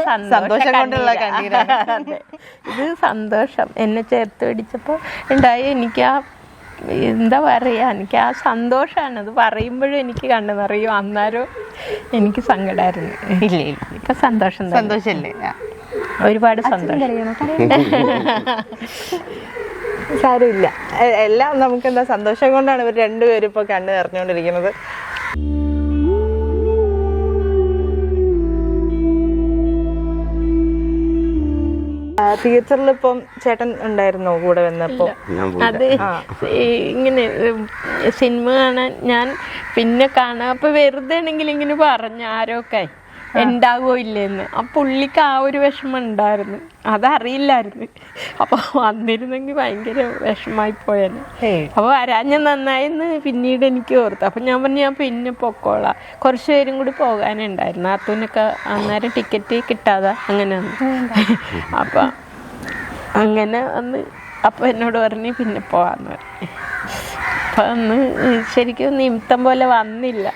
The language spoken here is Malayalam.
സന്തോഷം കൊണ്ടുള്ള കണ്ണീരാണ്. ഇത് സന്തോഷം എന്നെ ചേർത്ത് പിടിച്ചപ്പോൾ ഉണ്ടായി. എനിക്ക് ആ എന്താ പറയുക, എനിക്ക് ആ സന്തോഷമാണ്. അത് പറയുമ്പോഴും എനിക്ക് കണ്ണു നിറയും. അന്നേരം എനിക്ക് സങ്കടമായിരുന്നു. ഇല്ല ഇപ്പൊ സന്തോഷം. സന്തോഷല്ലേ? ഒരുപാട് സന്തോഷം. സാരമില്ല, എല്ലാം നമുക്ക് എന്താ സന്തോഷം കൊണ്ടാണ് ഇവർ രണ്ടുപേരും ഇപ്പൊ കണ്ണു നിറഞ്ഞുകൊണ്ടിരിക്കുന്നത്. തിയേറ്ററിൽ ഇപ്പം ചേട്ടൻ ഉണ്ടായിരുന്നോ കൂടെ വന്നപ്പോ? അത് ഇങ്ങനെ സിനിമ കാണാൻ ഞാൻ പിന്നെ കാണാം. അപ്പൊ വെറുതെ ആണെങ്കിൽ ഇങ്ങനെ പറഞ്ഞു ആരൊക്കെ ഉണ്ടാകുമോ ഇല്ലെന്ന്. ആ പുള്ളിക്ക് ആ ഒരു വിഷമം ഉണ്ടായിരുന്നു, അതറിയില്ലായിരുന്നു. അപ്പൊ വന്നിരുന്നെങ്കിൽ ഭയങ്കര വിഷമായി പോയാന്. അപ്പൊ വരാഞ്ഞ നന്നായിന്ന് പിന്നീട് എനിക്ക് ഓർത്തു. അപ്പൊ ഞാൻ പറഞ്ഞു ഞാൻ പിന്നെ പൊക്കോളാം, കുറച്ചു പേരും കൂടി പോകാനുണ്ടായിരുന്നു. അത്തൂനൊക്കെ അന്നേരം ടിക്കറ്റ് കിട്ടാതെ അങ്ങനെ അപ്പൊ അങ്ങനെ വന്ന് അപ്പൊ എന്നോട് പറഞ്ഞു പിന്നെ പോവാന്ന് പറഞ്ഞു. അപ്പൊ അന്ന് ശരിക്കും നിമിത്തം പോലെ വന്നില്ല.